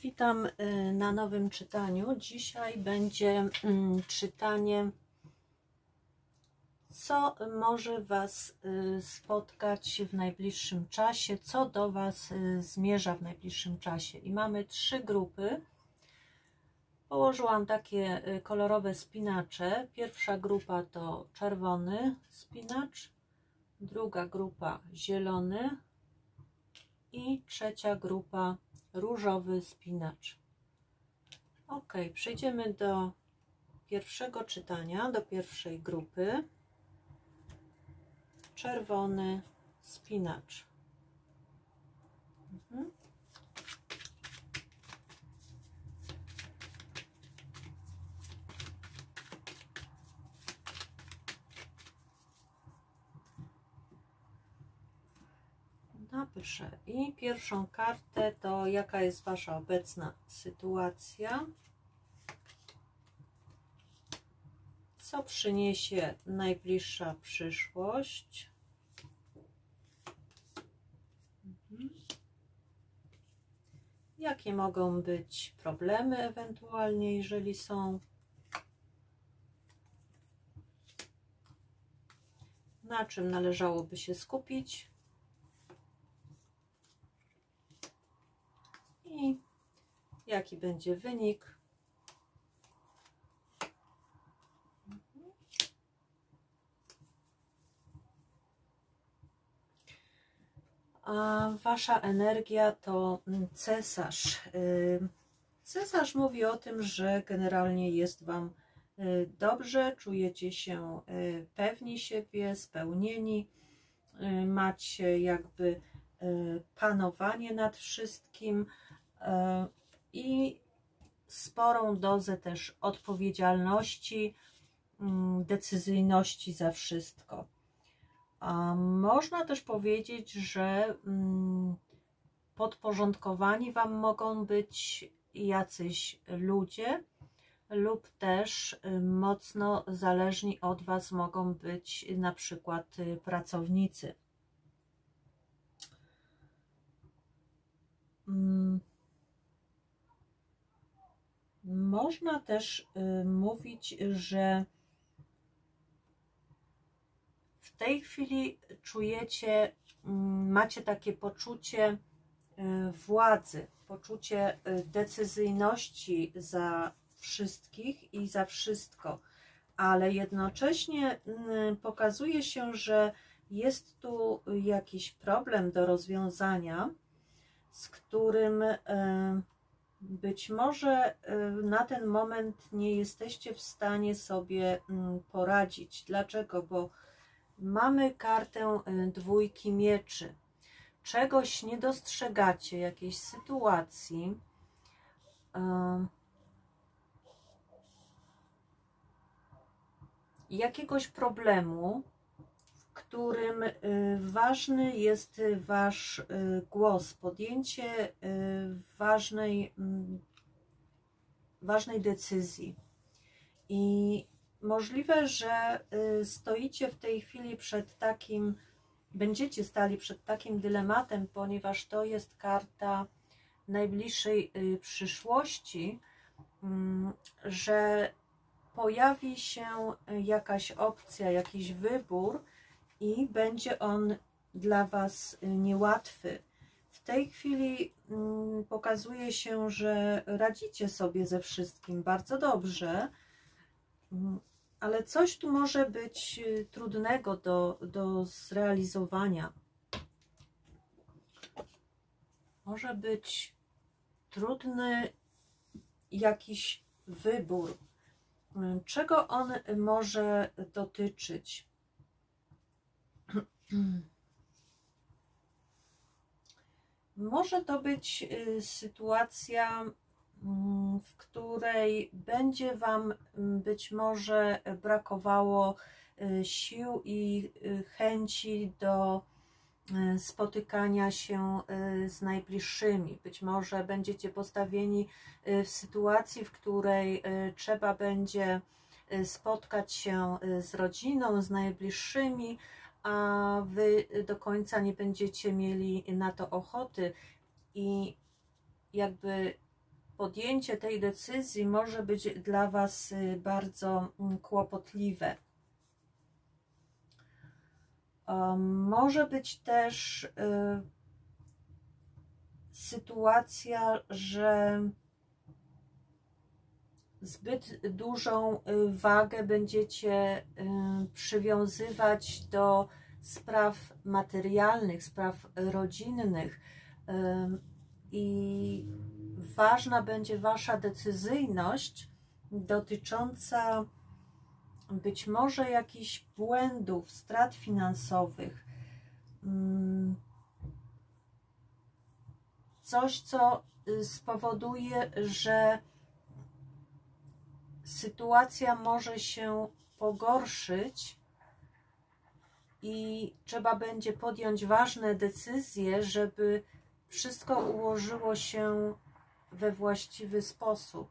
Witam na nowym czytaniu. Dzisiaj będzie czytanie, co może Was spotkać w najbliższym czasie, co do Was zmierza w najbliższym czasie. I mamy 3 grupy. Położyłam takie kolorowe spinacze. Pierwsza grupa to czerwony spinacz, druga grupa zielony i trzecia grupa różowy spinacz. Ok, przejdziemy do pierwszego czytania, do pierwszej grupy. Czerwony spinacz. Dobrze. I pierwszą kartę to jaka jest Wasza obecna sytuacja? Co przyniesie najbliższa przyszłość? Jakie mogą być problemy ewentualnie, jeżeli są? Na czym należałoby się skupić? I jaki będzie wynik? A Wasza energia to cesarz. Cesarz mówi o tym, że generalnie jest Wam dobrze, czujecie się pewni siebie, spełnieni, macie jakby panowanie nad wszystkim i sporą dozę też odpowiedzialności, decyzyjności za wszystko. A można też powiedzieć, że podporządkowani Wam mogą być jacyś ludzie lub też mocno zależni od Was mogą być na przykład pracownicy. Można też mówić, że w tej chwili czujecie, macie takie poczucie władzy, poczucie decyzyjności za wszystkich i za wszystko, ale jednocześnie pokazuje się, że jest tu jakiś problem do rozwiązania, z którym być może na ten moment nie jesteście w stanie sobie poradzić. Dlaczego? Bo mamy kartę dwójki mieczy. Czegoś nie dostrzegacie, jakiejś sytuacji, jakiegoś problemu, w którym ważny jest Wasz głos, podjęcie ważnej decyzji. I możliwe, że stoicie w tej chwili przed takim, będziecie stali przed takim dylematem, ponieważ to jest karta najbliższej przyszłości, że pojawi się jakaś opcja, jakiś wybór i będzie on dla Was niełatwy. W tej chwili pokazuje się, że radzicie sobie ze wszystkim bardzo dobrze, ale coś tu może być trudnego do zrealizowania. Może być trudny jakiś wybór. Czego on może dotyczyć? Może to być sytuacja, w której będzie Wam być może brakowało sił i chęci do spotykania się z najbliższymi. Być może będziecie postawieni w sytuacji, w której trzeba będzie spotkać się z rodziną, z najbliższymi, a Wy do końca nie będziecie mieli na to ochoty i jakby podjęcie tej decyzji może być dla Was bardzo kłopotliwe. Może być też sytuacja, że zbyt dużą wagę będziecie przywiązywać do spraw materialnych, spraw rodzinnych i ważna będzie Wasza decyzyjność dotycząca być może jakichś błędów, strat finansowych. Coś, co spowoduje, że sytuacja może się pogorszyć i trzeba będzie podjąć ważne decyzje, żeby wszystko ułożyło się we właściwy sposób,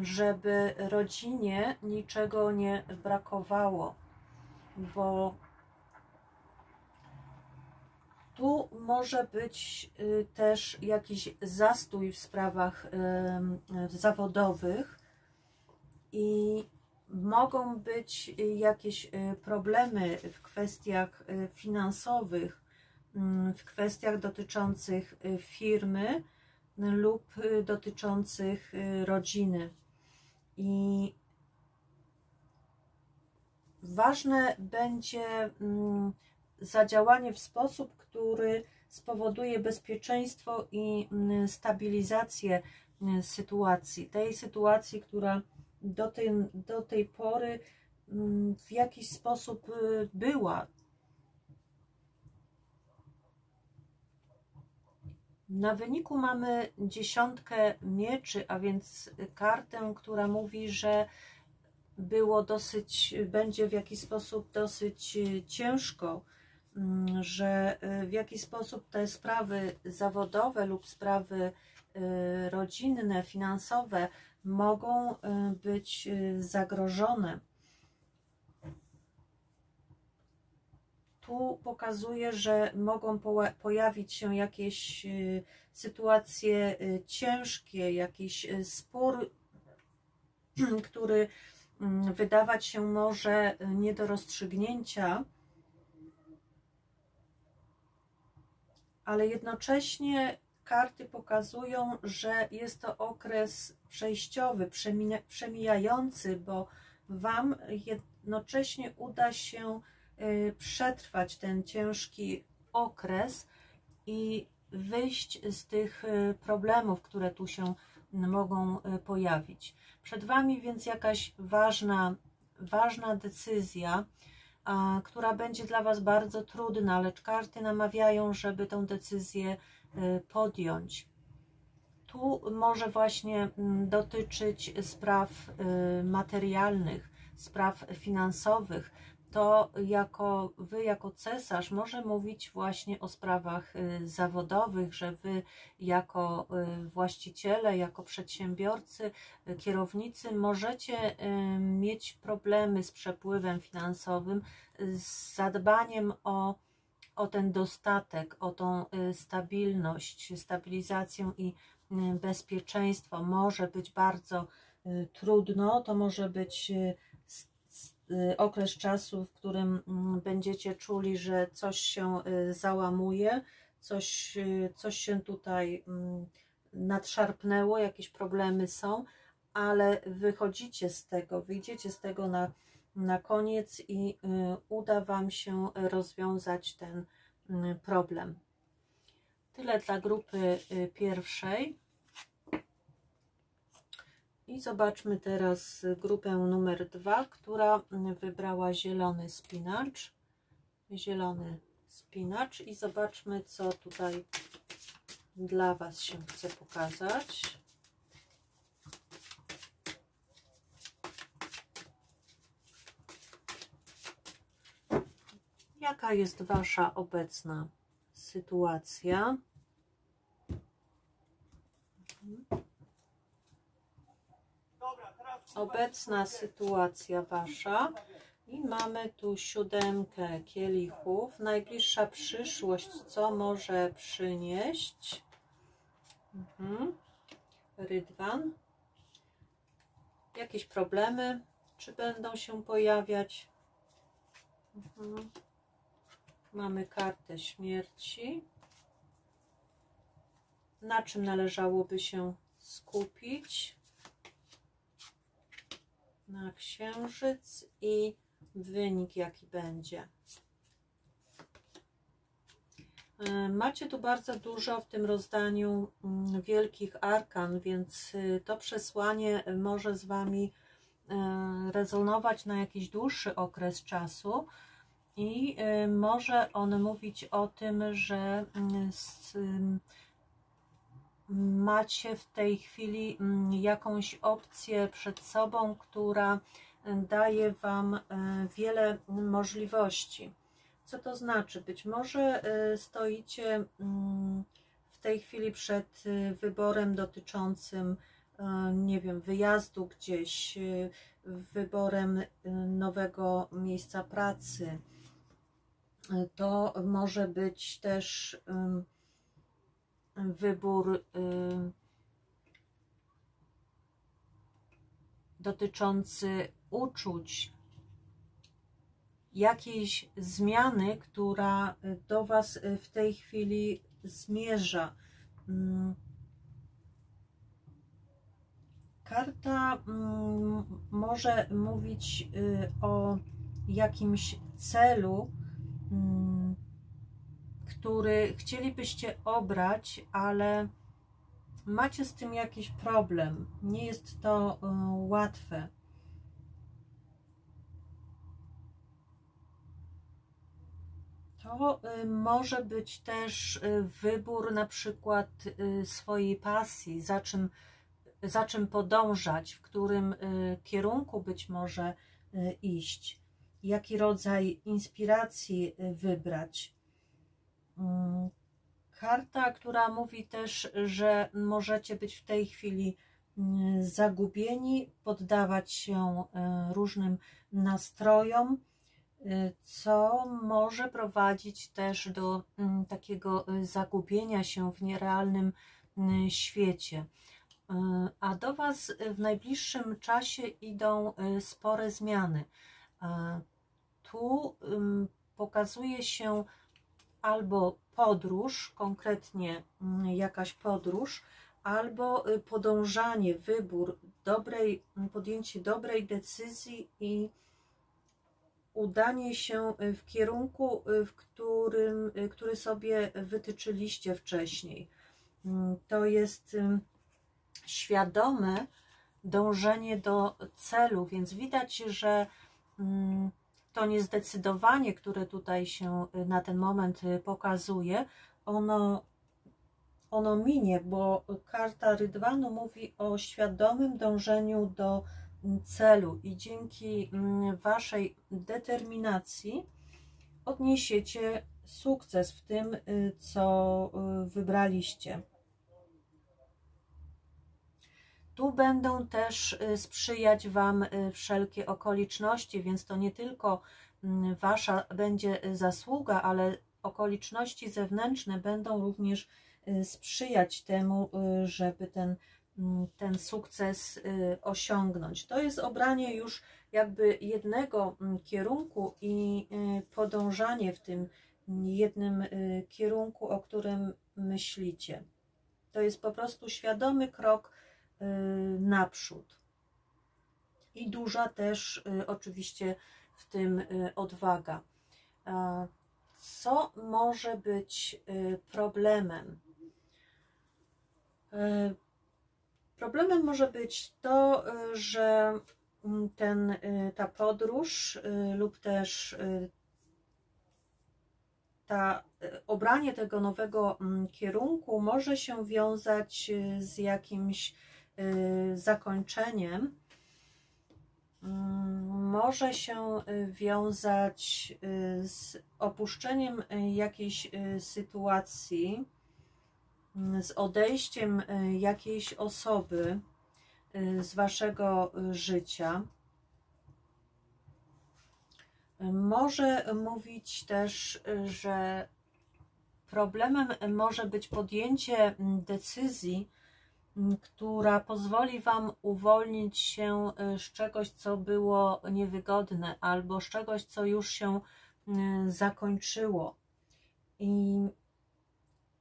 żeby rodzinie niczego nie brakowało, bo tu może być też jakiś zastój w sprawach zawodowych i mogą być jakieś problemy w kwestiach finansowych, w kwestiach dotyczących firmy lub dotyczących rodziny. I ważne będzie zadziałanie w sposób, który spowoduje bezpieczeństwo i stabilizację sytuacji. Tej sytuacji, która do tej pory w jakiś sposób była. Na wyniku mamy 10 mieczy, a więc kartę, która mówi, że będzie w jakiś sposób dosyć ciężko, że w jakiś sposób te sprawy zawodowe lub sprawy rodzinne, finansowe mogą być zagrożone. Tu pokazuje, że mogą pojawić się jakieś sytuacje ciężkie, jakiś spór, który wydawać się może nie do rozstrzygnięcia, ale jednocześnie karty pokazują, że jest to okres przejściowy, przemijający, bo Wam jednocześnie uda się przetrwać ten ciężki okres i wyjść z tych problemów, które tu się mogą pojawić. Przed Wami więc jakaś ważna decyzja, która będzie dla Was bardzo trudna, lecz karty namawiają, żeby tę decyzję podjąć. Tu może właśnie dotyczyć spraw materialnych, spraw finansowych. To Wy jako cesarz może mówić właśnie o sprawach zawodowych, że Wy jako właściciele, jako przedsiębiorcy, kierownicy możecie mieć problemy z przepływem finansowym, z zadbaniem o ten dostatek, o tą stabilność, stabilizację i bezpieczeństwo. Może być bardzo trudno, to może być okres czasu, w którym będziecie czuli, że coś się załamuje, coś się tutaj nadszarpnęło, jakieś problemy są, ale wychodzicie z tego, wyjdziecie z tego na koniec i uda Wam się rozwiązać ten problem. Tyle dla grupy pierwszej. I zobaczmy teraz grupę numer 2, która wybrała zielony spinacz. Zielony spinacz i zobaczmy, co tutaj dla Was się chce pokazać. Jaka jest Wasza obecna sytuacja? Obecna sytuacja Wasza. I mamy tu 7 kielichów. Najbliższa przyszłość, co może przynieść? Rydwan. Jakieś problemy, czy będą się pojawiać? Mamy kartę śmierci. Na czym należałoby się skupić? Na księżyc i wynik jaki będzie. Macie tu bardzo dużo w tym rozdaniu wielkich arkan, więc to przesłanie może z Wami rezonować na jakiś dłuższy okres czasu i może on mówić o tym, że macie w tej chwili jakąś opcję przed sobą, która daje Wam wiele możliwości. Co to znaczy? Być może stoicie w tej chwili przed wyborem dotyczącym, nie wiem, wyjazdu gdzieś, wyborem nowego miejsca pracy. To może być też wybór dotyczący uczuć, jakiejś zmiany, która do Was w tej chwili zmierza. Karta może mówić o jakimś celu, który chcielibyście obrać, ale macie z tym jakiś problem. Nie jest to łatwe. To może być też wybór na przykład swojej pasji, za czym podążać, w którym kierunku być może iść, jaki rodzaj inspiracji wybrać. Karta, która mówi też, że możecie być w tej chwili zagubieni, poddawać się różnym nastrojom, co może prowadzić też do takiego zagubienia się w nierealnym świecie. A do Was w najbliższym czasie idą spore zmiany. Tu pokazuje się albo podróż, konkretnie jakaś podróż, albo podążanie, wybór, podjęcie dobrej decyzji i udanie się w kierunku, który sobie wytyczyliście wcześniej. To jest świadome dążenie do celu, więc widać, że to niezdecydowanie, które tutaj się na ten moment pokazuje, ono minie, bo karta Rydwanu mówi o świadomym dążeniu do celu i dzięki Waszej determinacji odniesiecie sukces w tym, co wybraliście. Tu będą też sprzyjać Wam wszelkie okoliczności, więc to nie tylko Wasza będzie zasługa, ale okoliczności zewnętrzne będą również sprzyjać temu, żeby ten sukces osiągnąć. To jest obranie już jakby jednego kierunku i podążanie w tym jednym kierunku, o którym myślicie. To jest po prostu świadomy krok naprzód. I duża też oczywiście w tym odwaga. Co może być problemem? Problemem może być to, że ta podróż lub też obranie tego nowego kierunku może się wiązać z jakimś zakończeniem, może się wiązać z opuszczeniem jakiejś sytuacji, z odejściem jakiejś osoby z Waszego życia. Może mówić też, że problemem może być podjęcie decyzji która pozwoli Wam uwolnić się z czegoś, co było niewygodne, albo z czegoś, co już się zakończyło. I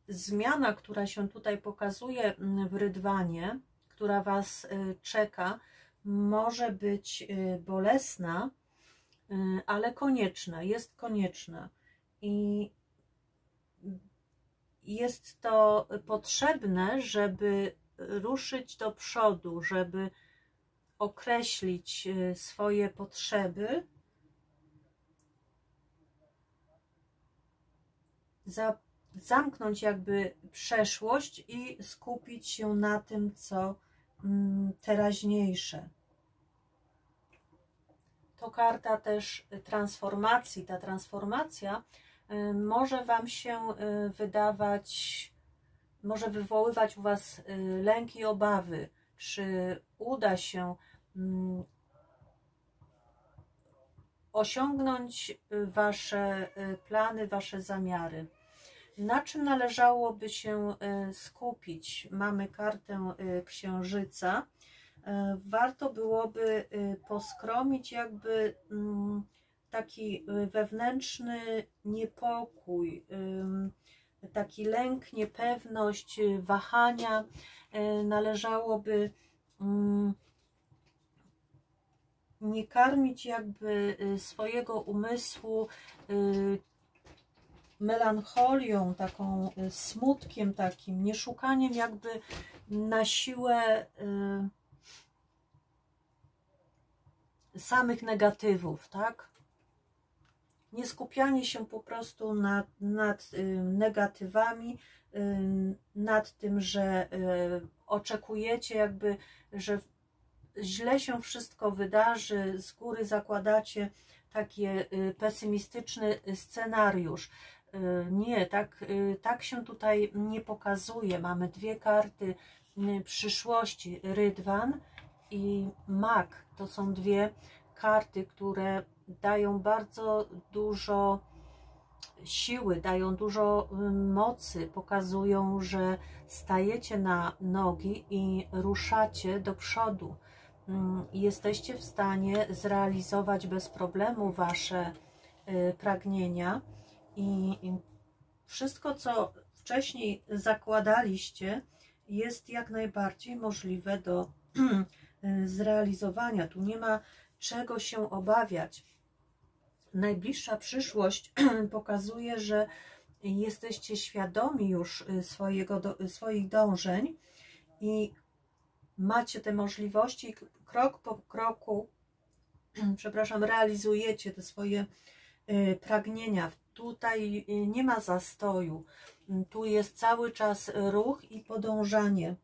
zmiana, która się tutaj pokazuje w rydwanie, która Was czeka, może być bolesna, ale konieczna, jest konieczna. I jest to potrzebne, żeby ruszyć do przodu, żeby określić swoje potrzeby, zamknąć jakby przeszłość i skupić się na tym, co teraźniejsze. To karta też transformacji. Ta transformacja może Wam się wydawać, może wywoływać u Was lęk i obawy, czy uda się osiągnąć Wasze plany, Wasze zamiary. Na czym należałoby się skupić? Mamy kartę Księżyca. Warto byłoby poskromić jakby taki wewnętrzny niepokój, taki lęk, niepewność, wahania. Należałoby nie karmić jakby swojego umysłu melancholią, taką smutkiem takim, nie szukaniem jakby na siłę samych negatywów, tak? Nie skupianie się po prostu nad negatywami, nad tym, że oczekujecie jakby, że źle się wszystko wydarzy, z góry zakładacie taki pesymistyczny scenariusz. Nie, tak się tutaj nie pokazuje. Mamy dwie karty przyszłości, Rydwan i Mag. To są dwie karty, które dają bardzo dużo siły, dają dużo mocy, pokazują, że stajecie na nogi i ruszacie do przodu. Jesteście w stanie zrealizować bez problemu Wasze pragnienia i wszystko, co wcześniej zakładaliście, jest jak najbardziej możliwe do zrealizowania. Tu nie ma czego się obawiać. Najbliższa przyszłość pokazuje, że jesteście świadomi już swoich dążeń i macie te możliwości, krok po kroku, przepraszam, realizujecie te swoje pragnienia. Tutaj nie ma zastoju, tu jest cały czas ruch i podążanie,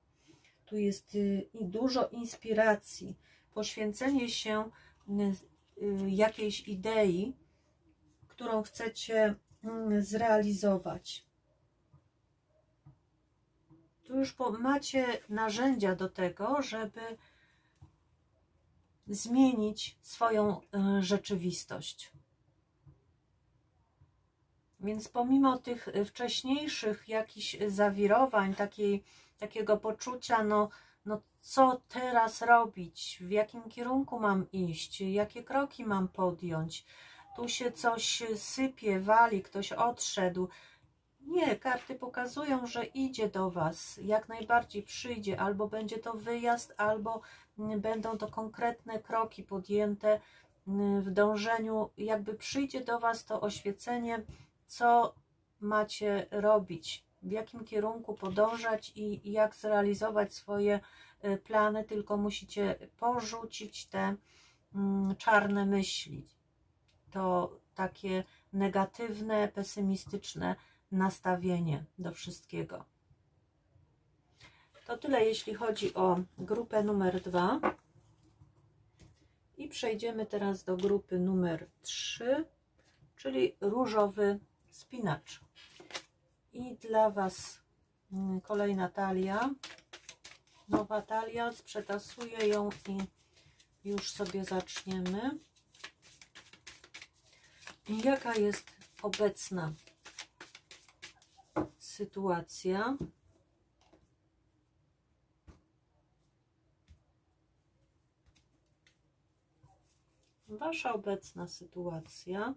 tu jest dużo inspiracji, poświęcenie się jakiejś idei, którą chcecie zrealizować. Tu już macie narzędzia do tego, żeby zmienić swoją rzeczywistość. Więc pomimo tych wcześniejszych jakichś zawirowań, takiego poczucia, no co teraz robić, w jakim kierunku mam iść, jakie kroki mam podjąć, tu się coś sypie, wali, ktoś odszedł. Nie, karty pokazują, że idzie do Was, jak najbardziej przyjdzie, albo będzie to wyjazd, albo będą to konkretne kroki podjęte w dążeniu, jakby przyjdzie do Was to oświecenie, co macie robić, w jakim kierunku podążać i jak zrealizować swoje plany, tylko musicie porzucić te czarne myśli, to takie negatywne, pesymistyczne nastawienie do wszystkiego. To tyle, jeśli chodzi o grupę numer 2. I przejdziemy teraz do grupy numer 3, czyli różowy spinacz. I dla Was kolejna talia, nowa talia, przetasuję ją i już sobie zaczniemy. Jaka jest obecna sytuacja? Wasza obecna sytuacja.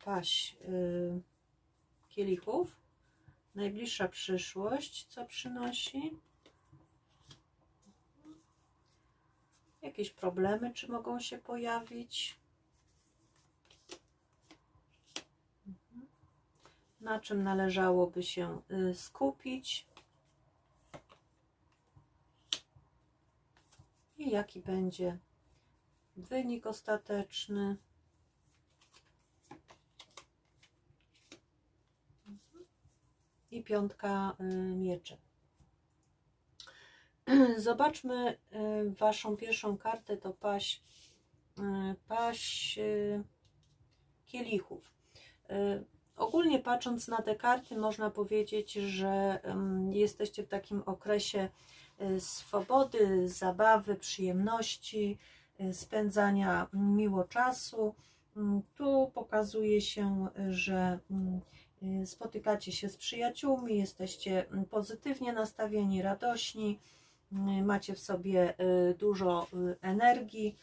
Paź kielichów. Najbliższa przyszłość, co przynosi? Jakieś problemy, czy mogą się pojawić? Na czym należałoby się skupić? I jaki będzie wynik ostateczny? I piątka mieczy. Zobaczmy waszą pierwszą kartę, to paź kielichów. Ogólnie patrząc na te karty, można powiedzieć, że jesteście w takim okresie swobody, zabawy, przyjemności, spędzania miło czasu. Tu pokazuje się, że spotykacie się z przyjaciółmi, jesteście pozytywnie nastawieni, radośni, macie w sobie dużo energii.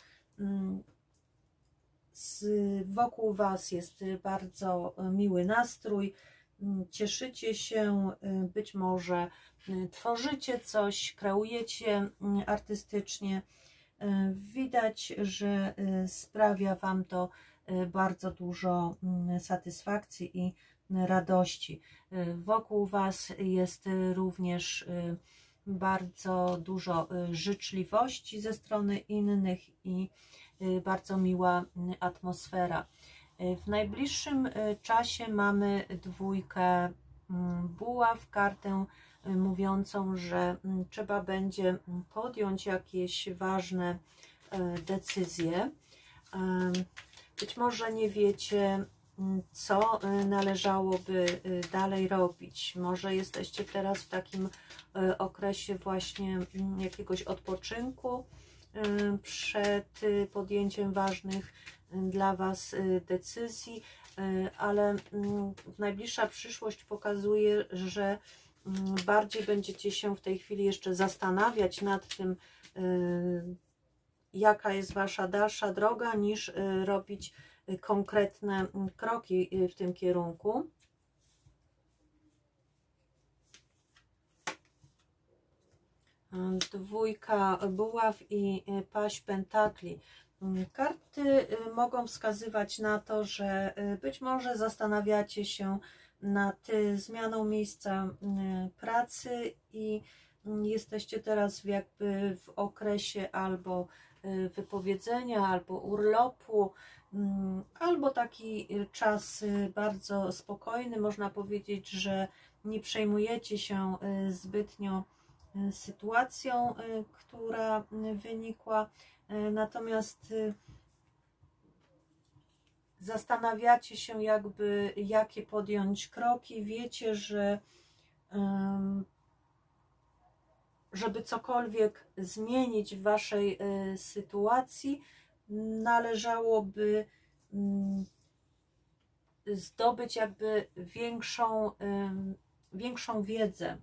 Wokół was jest bardzo miły nastrój, cieszycie się, być może tworzycie coś, kreujecie artystycznie. Widać, że sprawia wam to bardzo dużo satysfakcji i radości. Wokół was jest również bardzo dużo życzliwości ze strony innych i bardzo miła atmosfera. W najbliższym czasie mamy dwójkę buław, kartę mówiącą, że trzeba będzie podjąć jakieś ważne decyzje. Być może nie wiecie, co należałoby dalej robić. Może jesteście teraz w takim okresie właśnie jakiegoś odpoczynku przed podjęciem ważnych dla was decyzji, ale najbliższa przyszłość pokazuje, że bardziej będziecie się w tej chwili jeszcze zastanawiać nad tym, jaka jest wasza dalsza droga, niż robić konkretne kroki w tym kierunku. Dwójka buław i paź pentakli. Karty mogą wskazywać na to, że być może zastanawiacie się nad zmianą miejsca pracy i jesteście teraz jakby w okresie albo wypowiedzenia, albo urlopu, albo taki czas bardzo spokojny. Można powiedzieć, że nie przejmujecie się zbytnio sytuacją, która wynikła, natomiast zastanawiacie się jakby, jakie podjąć kroki. Wiecie, że żeby cokolwiek zmienić w waszej sytuacji, należałoby zdobyć jakby większą wiedzę,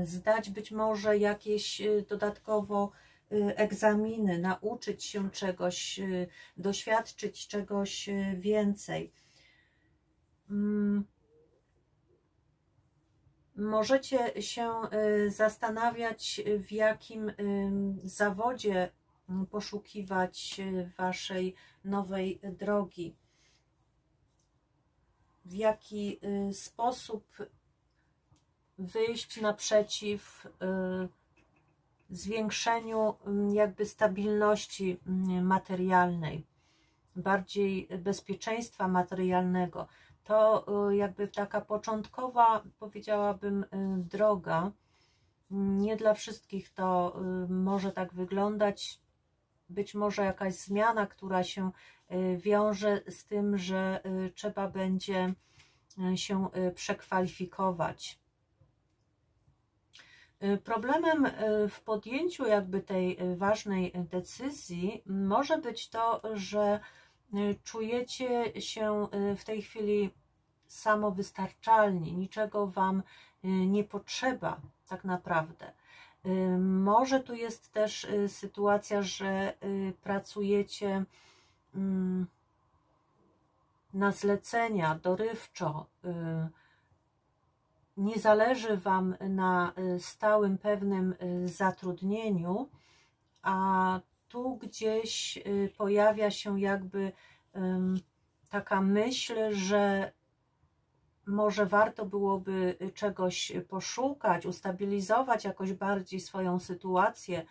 zdać być może jakieś dodatkowo egzaminy, nauczyć się czegoś, doświadczyć czegoś więcej. Możecie się zastanawiać, w jakim zawodzie poszukiwać waszej nowej drogi, w jaki sposób wyjść naprzeciw zwiększeniu jakby stabilności materialnej, bardziej bezpieczeństwa materialnego. To jakby taka początkowa, powiedziałabym, droga. Nie dla wszystkich to może tak wyglądać. Być może jakaś zmiana, która się wiąże z tym, że trzeba będzie się przekwalifikować. Problemem w podjęciu jakby tej ważnej decyzji może być to, że czujecie się w tej chwili samowystarczalni, niczego wam nie potrzeba tak naprawdę. Może tu jest też sytuacja, że pracujecie na zlecenia, dorywczo, nie zależy Wam na stałym, pewnym zatrudnieniu, a tu gdzieś pojawia się jakby taka myśl, że może warto byłoby czegoś poszukać, ustabilizować jakoś bardziej swoją sytuację.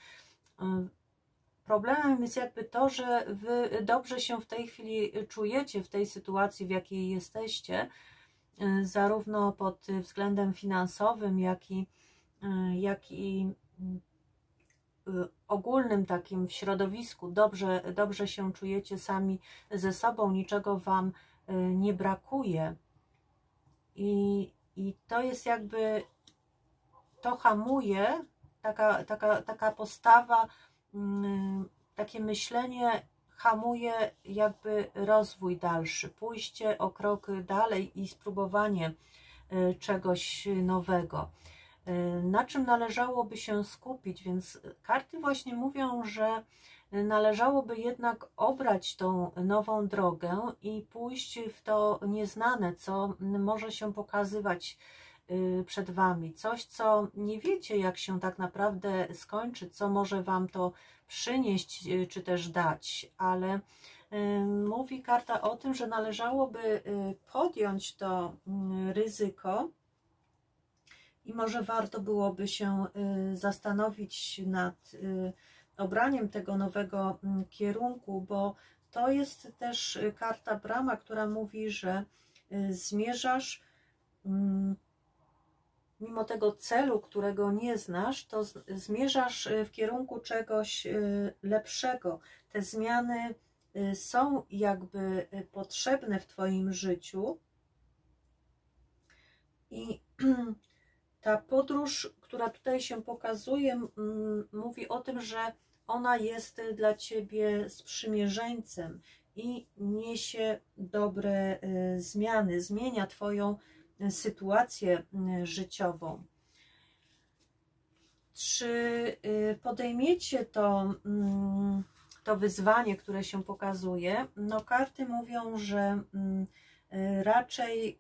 Problemem jest jakby to, że Wy dobrze się w tej chwili czujecie w tej sytuacji, w jakiej jesteście, zarówno pod względem finansowym, jak i ogólnym takim w środowisku. Dobrze się czujecie sami ze sobą, niczego Wam nie brakuje. I to jest jakby, to hamuje, taka postawa, takie myślenie hamuje jakby rozwój dalszy, pójście o krok dalej i spróbowanie czegoś nowego. Na czym należałoby się skupić? Więc karty właśnie mówią, że należałoby jednak obrać tą nową drogę i pójść w to nieznane, co może się pokazywać przed Wami. Coś, co nie wiecie, jak się tak naprawdę skończy, co może Wam to przynieść, czy też dać, ale mówi karta o tym, że należałoby podjąć to ryzyko i może warto byłoby się zastanowić nad obraniem tego nowego kierunku, bo to jest też karta Brahma, która mówi, że zmierzasz mimo tego celu, którego nie znasz, to zmierzasz w kierunku czegoś lepszego. Te zmiany są jakby potrzebne w Twoim życiu i ta podróż, która tutaj się pokazuje, mówi o tym, że ona jest dla Ciebie sprzymierzeńcem i niesie dobre zmiany, zmienia Twoją sytuację życiową. Czy podejmiecie to wyzwanie, które się pokazuje? No, karty mówią, że raczej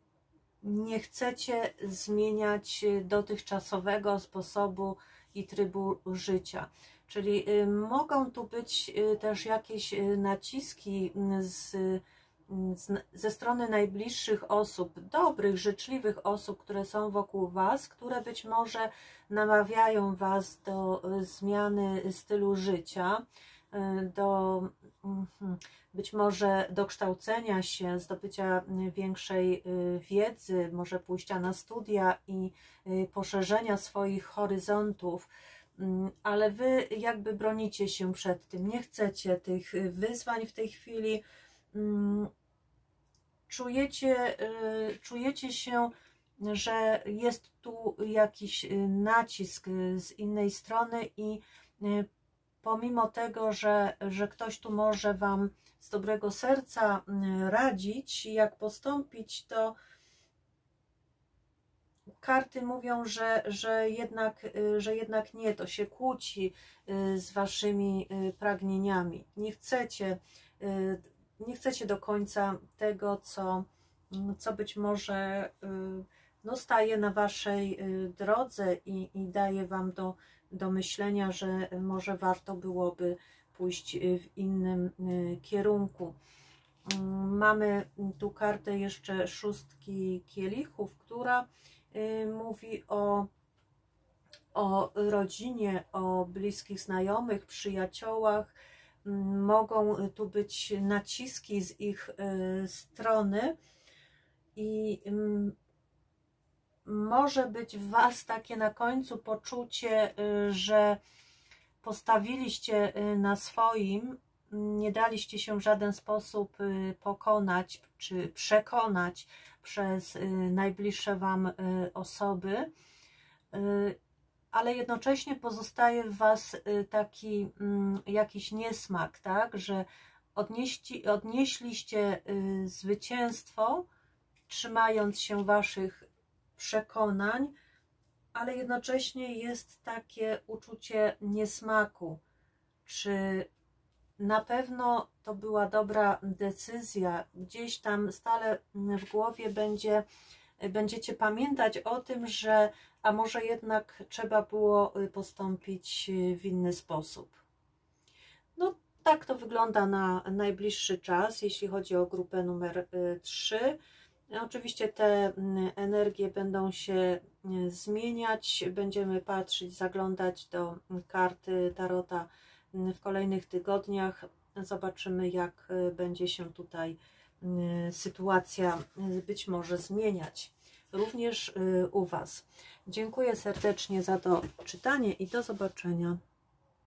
nie chcecie zmieniać dotychczasowego sposobu i trybu życia. Czyli mogą tu być też jakieś naciski ze strony najbliższych osób, dobrych, życzliwych osób, które są wokół Was, które być może namawiają Was do zmiany stylu życia, być może dokształcenia się, zdobycia większej wiedzy, może pójścia na studia i poszerzenia swoich horyzontów, ale Wy jakby bronicie się przed tym, nie chcecie tych wyzwań w tej chwili, czujecie się, że jest tu jakiś nacisk z innej strony i pomimo tego, że ktoś tu może Wam z dobrego serca radzić, jak postąpić, to karty mówią, że jednak nie, to się kłóci z Waszymi pragnieniami. Nie chcecie do końca tego, co być może no, staje na Waszej drodze i daje Wam do myślenia, że może warto byłoby pójść w innym kierunku. Mamy tu kartę jeszcze szóstki kielichów, która mówi o rodzinie, o bliskich znajomych, przyjaciołach. Mogą tu być naciski z ich strony i może być w Was takie na końcu poczucie, że postawiliście na swoim, nie daliście się w żaden sposób pokonać czy przekonać przez najbliższe Wam osoby, ale jednocześnie pozostaje w Was taki jakiś niesmak, tak, że odnieśliście zwycięstwo, trzymając się Waszych przekonań, ale jednocześnie jest takie uczucie niesmaku. Czy na pewno to była dobra decyzja? Gdzieś tam stale w głowie będziecie pamiętać o tym, że a może jednak trzeba było postąpić w inny sposób. No tak to wygląda na najbliższy czas, jeśli chodzi o grupę numer 3. Oczywiście te energie będą się zmieniać, będziemy patrzeć, zaglądać do karty Tarota w kolejnych tygodniach. Zobaczymy, jak będzie się tutaj sytuacja być może zmieniać, również u Was. Dziękuję serdecznie za to czytanie i do zobaczenia.